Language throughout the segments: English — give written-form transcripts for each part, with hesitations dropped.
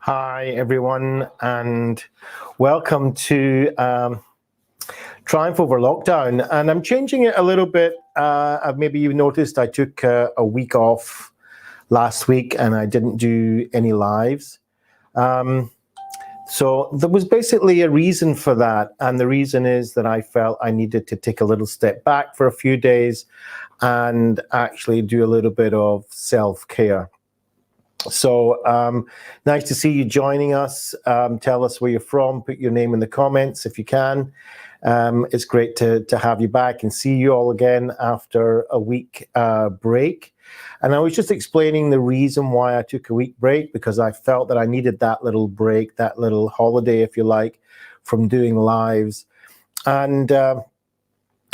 Hi, everyone, and welcome to Triumph Over Lockdown. And I'm changing it a little bit. Maybe you noticed I took a week off last week and I didn't do any lives. So there was basically a reason for that. And the reason is that I felt I needed to take a little step back for a few days and actually do a little bit of self-care. So nice to see you joining us. Tell us where you're from. Put your name in the comments if you can. It's great to have you back and see you all again after a week break. And I was just explaining the reason why I took a week break, because I felt that I needed that little break, that little holiday, if you like, from doing lives. And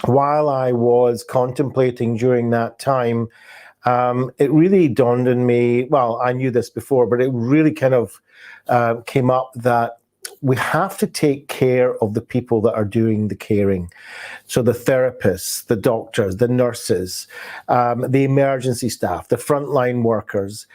while I was contemplating during that time, it really dawned on me, well, I knew this before, but it really kind of came up that we have to take care of the people that are doing the caring. So the therapists, the doctors, the nurses, the emergency staff, the frontline workers,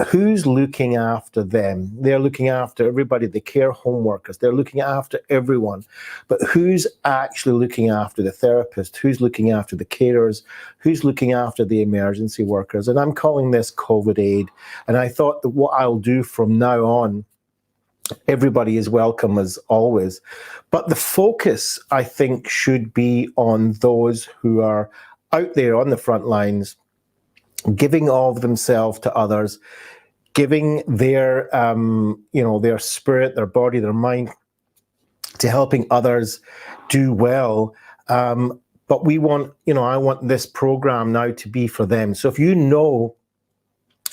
who's looking after them? They're looking after everybody, the care home workers, they're looking after everyone. But who's actually looking after the therapist? Who's looking after the carers? Who's looking after the emergency workers? And I'm calling this CovidAID. And I thought that what I'll do from now on, everybody is welcome as always, but the focus, I think, should be on those who are out there on the front lines, giving of themselves to others, giving their, their spirit, their body, their mind to helping others do well. But we want, I want this program now to be for them. So if you know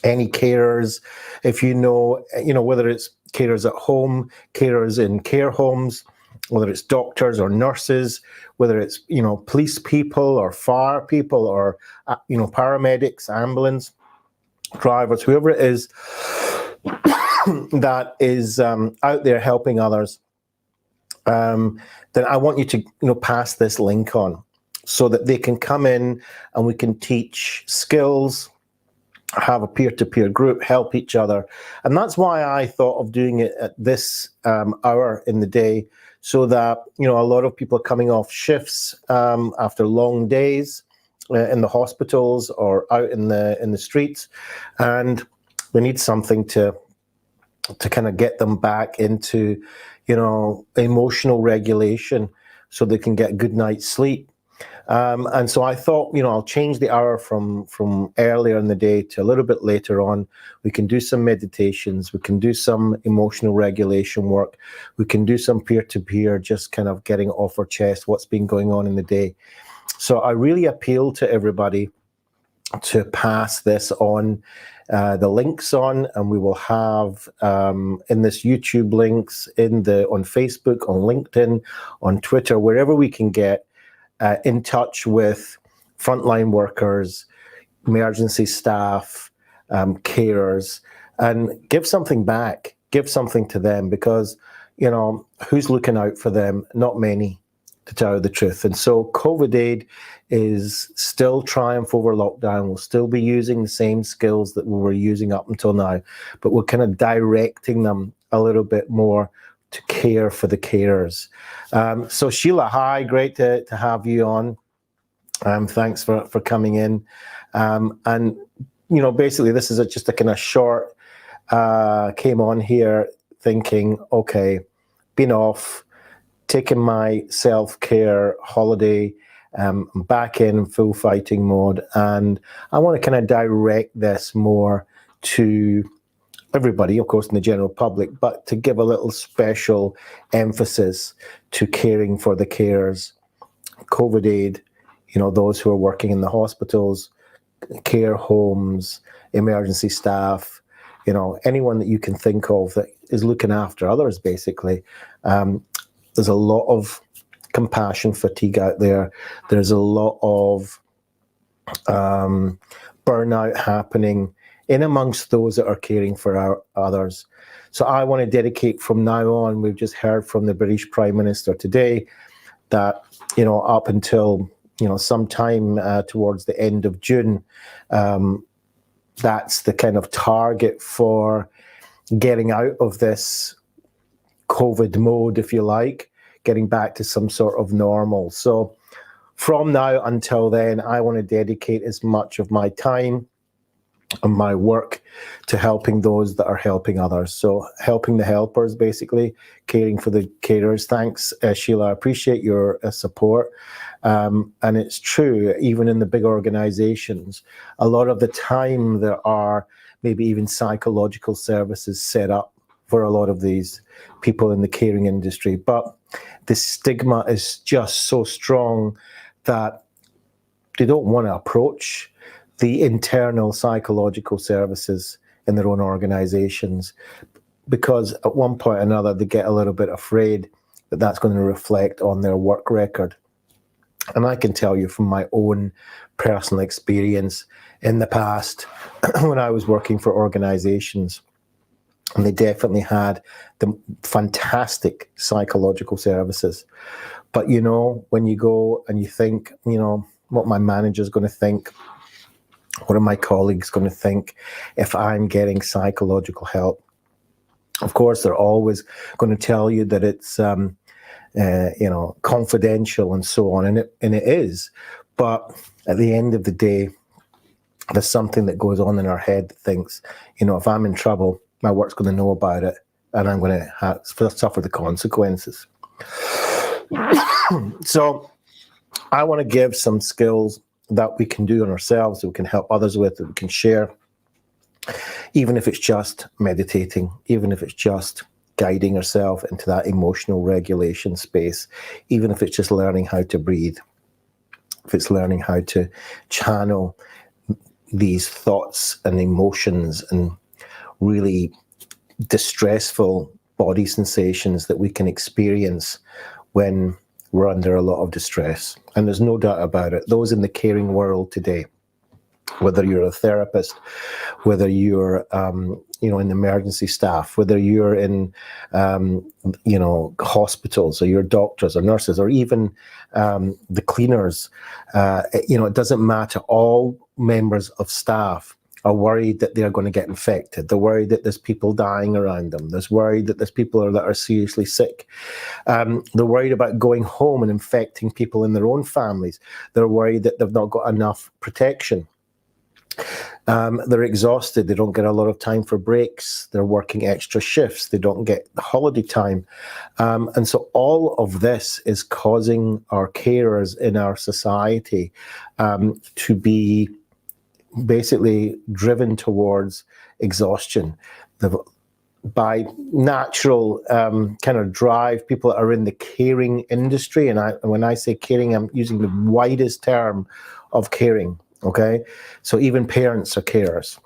any carers, if you know, whether it's carers at home, carers in care homes, whether it's doctors or nurses, whether it's, police people or fire people or, paramedics, ambulance drivers, whoever it is that is out there helping others, then I want you to, pass this link on so that they can come in and we can teach skills, have a peer-to-peer group, help each other. And that's why I thought of doing it at this hour in the day, so that, a lot of people are coming off shifts after long days in the hospitals or out in the streets, and we need something to kind of get them back into, emotional regulation so they can get a good night's sleep. And so I thought, I'll change the hour from earlier in the day to a little bit later on. We can do some meditations. We can do some emotional regulation work. We can do some peer-to-peer, just kind of getting off our chest what's been going on in the day. So I really appeal to everybody to pass this on, the links on, and we will have in this YouTube links on Facebook, on LinkedIn, on Twitter, wherever we can get in touch with frontline workers, emergency staff, carers, and give something back, give something to them, because, who's looking out for them? Not many, to tell you the truth. And so CovidAID is still Triumph Over Lockdown. We'll still be using the same skills that we were using up until now, but we're kind of directing them a little bit more to care for the carers. So Sheila, hi, great to have you on. Thanks for coming in. And, basically this is just a kind of short, came on here thinking, okay, been off, taking my self-care holiday, back in full fighting mode. And I want to kind of direct this more to everybody, of course, in the general public, but to give a little special emphasis to caring for the carers. CovidAID, those who are working in the hospitals, care homes, emergency staff, anyone that you can think of that is looking after others, basically. There's a lot of compassion fatigue out there. There's a lot of burnout happening in amongst those that are caring for our others. So I want to dedicate from now on, we've just heard from the British Prime Minister today that, up until, sometime towards the end of June, that's the kind of target for getting out of this COVID mode, if you like, getting back to some sort of normal. So from now until then, I want to dedicate as much of my time and my work to helping those that are helping others. So helping the helpers, basically, caring for the carers. Thanks, Sheila. I appreciate your support. And it's true, even in the big organizations, a lot of the time there are maybe even psychological services set up for a lot of these people in the caring industry. But the stigma is just so strong that they don't want to approach the internal psychological services in their own organizations, because at one point or another they get a little bit afraid that that's going to reflect on their work record. And I can tell you from my own personal experience in the past, when I was working for organizations, and they definitely had the fantastic psychological services. But, you know, when you go and you think, you know, what my manager's going to think, what are my colleagues going to think if I'm getting psychological help? Of course, they're always going to tell you that it's, you know, confidential and so on, and it is. But at the end of the day, there's something that goes on in our head that thinks, you know, if I'm in trouble, my work's going to know about it, and I'm going to suffer the consequences. So I want to give some skills that we can do on ourselves, that we can help others with, that we can share, even if it's just meditating, even if it's just guiding yourself into that emotional regulation space, even if it's just learning how to breathe, if it's learning how to channel these thoughts and emotions and really distressful body sensations that we can experience when we're under a lot of distress. And there's no doubt about it, those in the caring world today, whether you're a therapist, whether you're you know, in emergency staff, whether you're in you know, hospitals, or you're doctors or nurses, or even the cleaners, you know, it doesn't matter. All members of staff are worried that they're going to get infected. They're worried that there's people dying around them. There's worried that there's people that are seriously sick. They're worried about going home and infecting people in their own families. They're worried that they've not got enough protection. They're exhausted. They don't get a lot of time for breaks. They're working extra shifts. They don't get holiday time. And so all of this is causing our carers in our society to be basically driven towards exhaustion. By natural kind of drive, people that are in the caring industry, and when I say caring, I'm using the widest term of caring. Okay, so even parents are carers.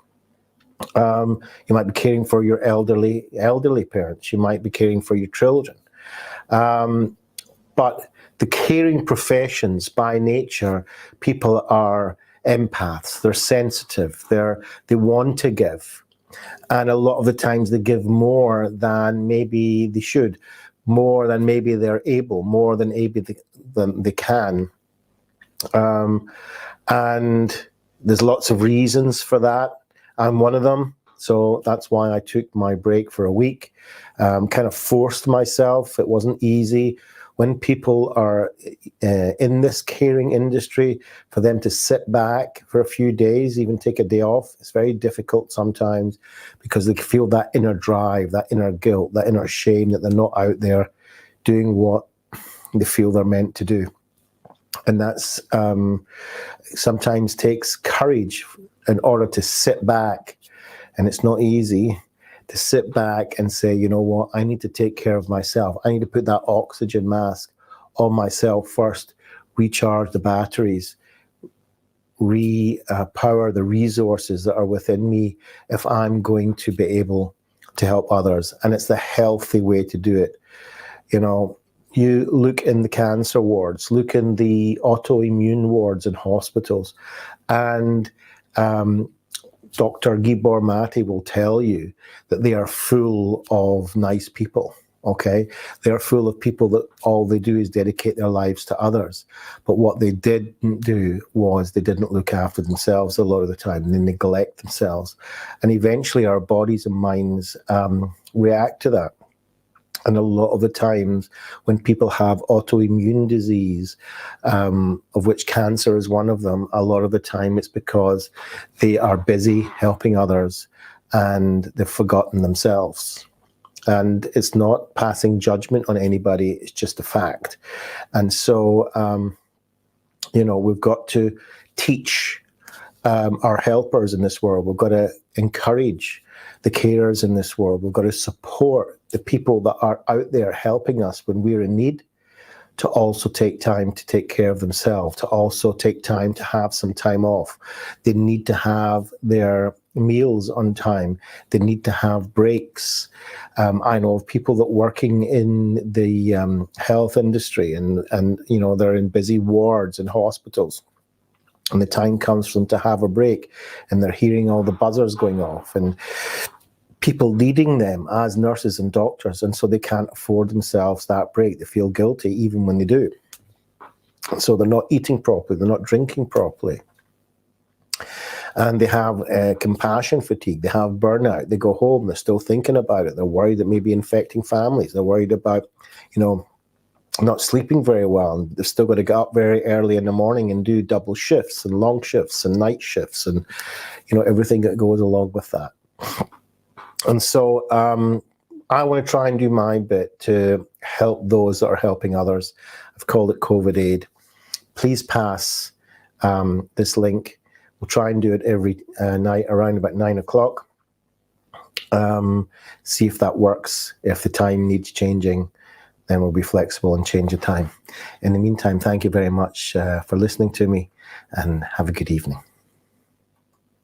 You might be caring for your elderly parents. You might be caring for your children. But the caring professions, by nature, people are empaths. They're sensitive. They want to give, and a lot of the times they give more than maybe they should, more than maybe they're able, more than maybe than they can. And there's lots of reasons for that. I'm one of them. So that's why I took my break for a week, kind of forced myself. It wasn't easy. When people are in this caring industry, for them to sit back for a few days, even take a day off, it's very difficult sometimes, because they feel that inner drive, that inner guilt, that inner shame that they're not out there doing what they feel they're meant to do. And that's sometimes takes courage in order to sit back. And it's not easy to sit back and say, you know what, I need to take care of myself. I need to put that oxygen mask on myself first, recharge the batteries, power the resources that are within me if I'm going to be able to help others. And it's the healthy way to do it. You know, you look in the cancer wards, look in the autoimmune wards in hospitals, and Dr. Gibor Mati will tell you that they are full of nice people. Okay, they're full of people that all they do is dedicate their lives to others. But what they didn't do was they didn't look after themselves a lot of the time. They neglect themselves. And eventually our bodies and minds react to that. And a lot of the times when people have autoimmune disease, of which cancer is one of them, a lot of the time it's because they are busy helping others and they've forgotten themselves. And it's not passing judgment on anybody, it's just a fact. And so, we've got to teach our helpers in this world. We've got to encourage the carers in this world. We've got to support the people that are out there helping us when we're in need, to also take time to take care of themselves, to also take time to have some time off. They need to have their meals on time. They need to have breaks. I know of people that working in the health industry and they're in busy wards and hospitals. And the time comes for them to have a break and they're hearing all the buzzers going off and people needing them as nurses and doctors. And so they can't afford themselves that break. They feel guilty even when they do. So they're not eating properly. They're not drinking properly. And they have compassion fatigue. They have burnout. They go home. They're still thinking about it. They're worried that maybe infecting families. They're worried about, not sleeping very well. And they've still got to get up very early in the morning and do double shifts and long shifts and night shifts and, everything that goes along with that. And so I want to try and do my bit to help those that are helping others. I've called it CovidAID. Please pass this link. We'll try and do it every night around about 9 o'clock. See if that works. If the time needs changing, then we'll be flexible and change the time. In the meantime, thank you very much for listening to me and have a good evening.